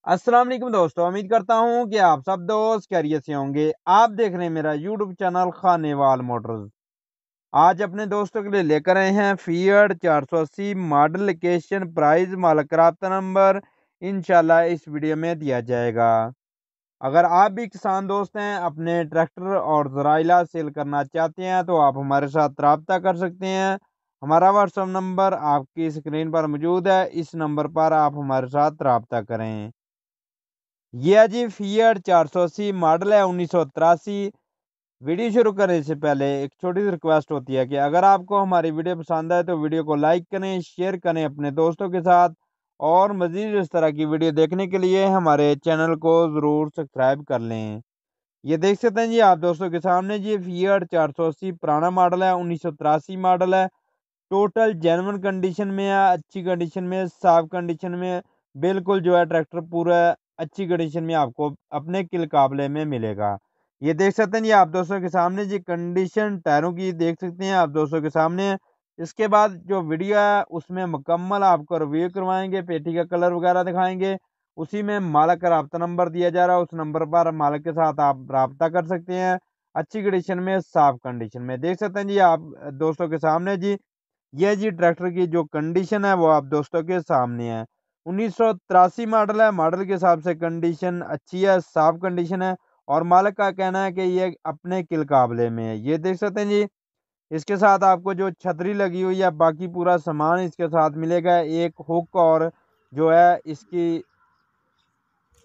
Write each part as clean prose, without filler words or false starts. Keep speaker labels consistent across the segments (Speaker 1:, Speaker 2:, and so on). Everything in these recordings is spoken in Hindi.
Speaker 1: अस्सलाम वालेकुम दोस्तों, उम्मीद करता हूँ कि आप सब दोस्त खैरियत से होंगे। आप देख रहे हैं मेरा यूट्यूब चैनल खानेवाल मोटर्स। आज अपने दोस्तों के लिए लेकर आए हैं फिएट 480 मॉडल लोकेशन प्राइस मालक राब्ता नंबर इंशाल्लाह इस वीडियो में दिया जाएगा। अगर आप भी किसान दोस्त हैं, अपने ट्रैक्टर और ज़राइला सेल करना चाहते हैं तो आप हमारे साथ रब्ता कर सकते हैं। हमारा व्हाट्सएप नंबर आपकी स्क्रीन पर मौजूद है, इस नंबर पर आप हमारे साथ रब्ता करें। ये है जी फिएट 480 मॉडल है 1983। वीडियो शुरू करने से पहले एक छोटी सी रिक्वेस्ट होती है कि अगर आपको हमारी वीडियो पसंद आए तो वीडियो को लाइक करें, शेयर करें अपने दोस्तों के साथ। और मज़ीद इस तरह की वीडियो देखने के लिए हमारे चैनल को ज़रूर सब्सक्राइब कर लें। ये देख सकते हैं जी आप दोस्तों के सामने जी फिएट 480 पुराना मॉडल है 1983 मॉडल है। टोटल जेन्युइन कंडीशन में है, अच्छी कंडीशन में, साफ कंडीशन में। बिल्कुल जो है ट्रैक्टर पूरा अच्छी कंडीशन में आपको अपने मुकाबले में मिलेगा। ये देख सकते हैं जी आप दोस्तों के सामने जी कंडीशन टायरों की देख सकते हैं आप दोस्तों के सामने। इसके बाद जो वीडियो है उसमें मुकम्मल आपको रिव्यू करवाएंगे, पेटी का कलर वगैरह दिखाएंगे। उसी में मालिक का राब्ता नंबर दिया जा रहा है, उस नंबर पर मालिक के साथ आप राब्ता कर सकते हैं। अच्छी कंडीशन में, साफ कंडीशन में देख सकते हैं जी आप दोस्तों के सामने जी। ये जी ट्रैक्टर की जो कंडीशन है वो आप दोस्तों के सामने है। 1983 मॉडल है, मॉडल के हिसाब से कंडीशन अच्छी है, साफ कंडीशन है। और मालिक का कहना है कि ये अपने किलकाबले में है। ये देख सकते हैं जी। इसके साथ आपको जो छतरी लगी हुई है, बाकी पूरा सामान इसके साथ मिलेगा। एक हुक और जो है इसकी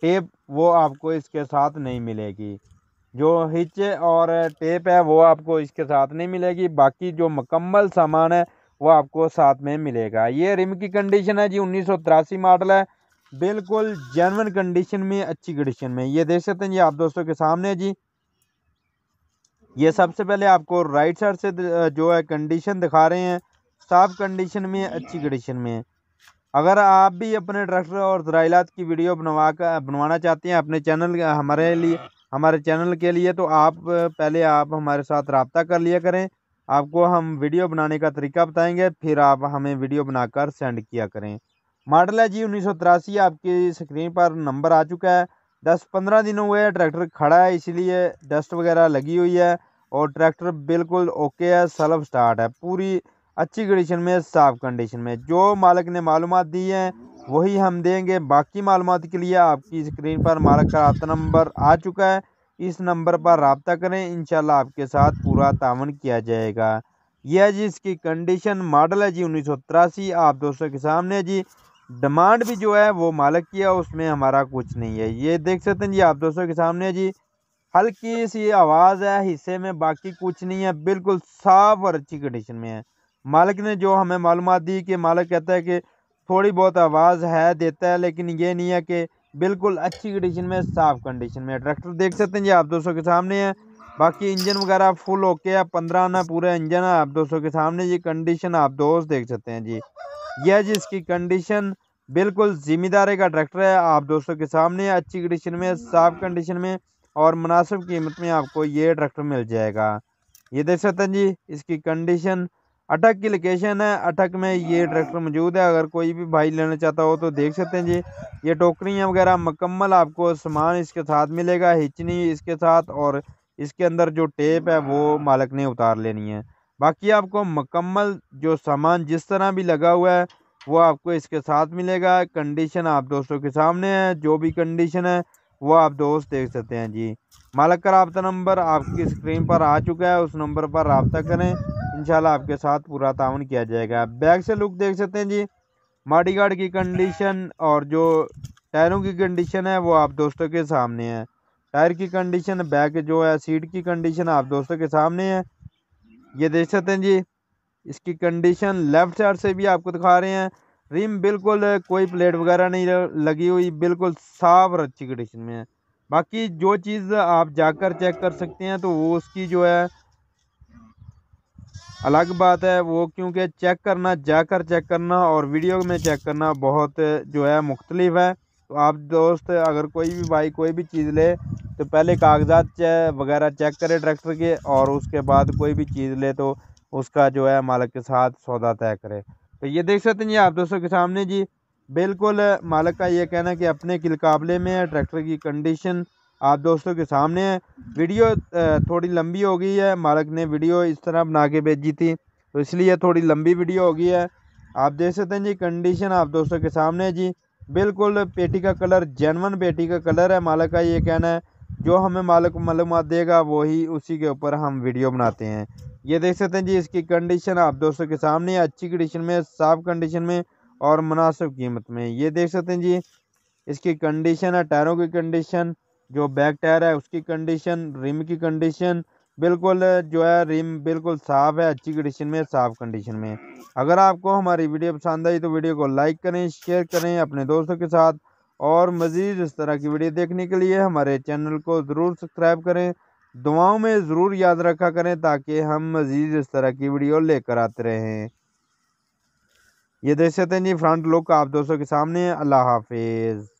Speaker 1: टेप वो आपको इसके साथ नहीं मिलेगी। जो हिच और टेप है वो आपको इसके साथ नहीं मिलेगी। बाकी जो मुकम्मल सामान है वो आपको साथ में मिलेगा। ये रिम की कंडीशन है जी 1983 मॉडल है। बिल्कुल जेन्युइन कंडीशन में, अच्छी कंडीशन में। ये देख सकते हैं जी आप दोस्तों के सामने जी। ये सबसे पहले आपको राइट साइड से जो है कंडीशन दिखा रहे हैं, साफ कंडीशन में, अच्छी कंडीशन में। अगर आप भी अपने ट्रैक्टर और ज़राइलात की वीडियो बनवाना चाहते हैं अपने चैनल हमारे लिए, हमारे चैनल के लिए, तो आप पहले आप हमारे साथ रब्ता कर लिया करें। आपको हम वीडियो बनाने का तरीका बताएंगे, फिर आप हमें वीडियो बनाकर सेंड किया करें। मॉडल है जी 1983। आपकी स्क्रीन पर नंबर आ चुका है। 10-15 दिन हुए हैं ट्रैक्टर खड़ा है, इसलिए डस्ट वगैरह लगी हुई है। और ट्रैक्टर बिल्कुल ओके है, सेल्फ स्टार्ट है, पूरी अच्छी कंडीशन में, साफ कंडीशन में। जो मालिक ने मालूमात दी है वही हम देंगे। बाकी मालूमात के लिए आपकी स्क्रीन पर मालिक का रब्ता नंबर आ चुका है, इस नंबर पर रब्ता करें, इंशाल्लाह आपके साथ पूरा तावन किया जाएगा। यह है जी इसकी कंडीशन। मॉडल है जी 1983 आप दोस्तों के सामने जी। डिमांड भी जो है वो मालिक की है, उसमें हमारा कुछ नहीं है। ये देख सकते हैं जी आप दोस्तों के सामने जी। हल्की सी आवाज़ है हिस्से में, बाकी कुछ नहीं है, बिल्कुल साफ और अच्छी कंडीशन में है। मालिक ने जो हमें मालूमात दी कि मालिक कहता है कि थोड़ी बहुत आवाज़ है देता है, लेकिन ये नहीं है कि बिल्कुल अच्छी कंडीशन में, साफ कंडीशन में। ट्रैक्टर देख सकते हैं जी आप दोस्तों के सामने है। बाकी इंजन वगैरह फुल ओके है, 15 आना पूरा इंजन है आप दोस्तों के सामने। ये कंडीशन आप दोस्त देख सकते हैं जी। यह जी इसकी कंडीशन। बिल्कुल जिम्मेदारी का ट्रैक्टर है आप दोस्तों के सामने, अच्छी कंडीशन में, साफ कंडीशन में। और मुनासिब कीमत में आपको ये ट्रैक्टर मिल जाएगा। ये देख सकते हैं जी इसकी कंडीशन। अटक की लोकेशन है, अटक में ये ट्रैक्टर मौजूद है। अगर कोई भी भाई लेना चाहता हो तो देख सकते हैं जी। ये टोकरियाँ वगैरह मुकम्मल आपको सामान इसके साथ मिलेगा, हिचनी इसके साथ। और इसके अंदर जो टेप है वो मालिक ने उतार लेनी है। बाकी आपको मुकम्मल जो सामान जिस तरह भी लगा हुआ है वो आपको इसके साथ मिलेगा। कंडीशन आप दोस्तों के सामने है, जो भी कंडीशन है वो आप दोस्त देख सकते हैं जी। मालिक का रब्ता नंबर आपकी स्क्रीन पर आ चुका है, उस नंबर पर रब्ता करें, इंशाल्लाह आपके साथ पूरा ताउन किया जाएगा। बैक से लुक देख सकते हैं जी। मॉडी गार्ड की कंडीशन और जो टायरों की कंडीशन है वो आप दोस्तों के सामने है। टायर की कंडीशन, बैक जो है सीट की कंडीशन आप दोस्तों के सामने है। ये देख सकते हैं जी इसकी कंडीशन। लेफ्ट साइड से भी आपको दिखा रहे हैं। रिम बिल्कुल कोई प्लेट वगैरह नहीं लगी हुई, बिल्कुल साफ और अच्छी कंडीशन में है। बाकी जो चीज़ आप जाकर चेक कर सकते हैं तो वो उसकी जो है अलग बात है वो, क्योंकि चेक करना, जाकर चेक करना और वीडियो में चेक करना बहुत जो है मुख्तलिफ है। तो आप दोस्त अगर कोई भी भाई कोई भी चीज़ ले तो पहले कागजात वगैरह चेक करे ट्रैक्टर के, और उसके बाद कोई भी चीज़ ले तो उसका जो है मालिक के साथ सौदा तय करे। तो ये देख सकते हैं जी आप दोस्तों के सामने जी। बिल्कुल मालिक का ये कहना है कि अपने मुकाबले में है। ट्रैक्टर की कंडीशन आप दोस्तों के सामने है। वीडियो थोड़ी लंबी हो गई है, मालिक ने वीडियो इस तरह बना के भेजी थी तो इसलिए थोड़ी लंबी वीडियो हो गई है। आप देख सकते हैं जी, कंडीशन आप दोस्तों के सामने है जी। बिल्कुल पेटी का कलर जेनवन पेटी का कलर है। मालिक का ये कहना है जो हमें मालिक मालूमात देगा वही उसी के ऊपर हम वीडियो बनाते हैं। ये देख सकते हैं जी, इसकी कंडीशन आप दोस्तों के सामने है, अच्छी कंडीशन में, साफ कंडीशन में और मुनासिब कीमत में। ये देख सकते हैं जी, इसकी कंडीशन है, टायरों की कंडीशन, जो बैक टायर है उसकी कंडीशन, रिम की कंडीशन, बिल्कुल जो है रिम बिल्कुल साफ है, अच्छी कंडीशन में, साफ कंडीशन में। अगर आपको हमारी वीडियो पसंद आई तो वीडियो को लाइक करें, शेयर करें अपने दोस्तों के साथ और मज़ीद इस तरह की वीडियो देखने के लिए हमारे चैनल को ज़रूर सब्सक्राइब करें। दुआओं में ज़रूर याद रखा करें ताकि हम मज़ीद इस तरह की वीडियो लेकर आते रहें। ये देख सकते हैं जी, फ्रंट लुक आप दोस्तों के सामने है। अल्लाह हाफिज़।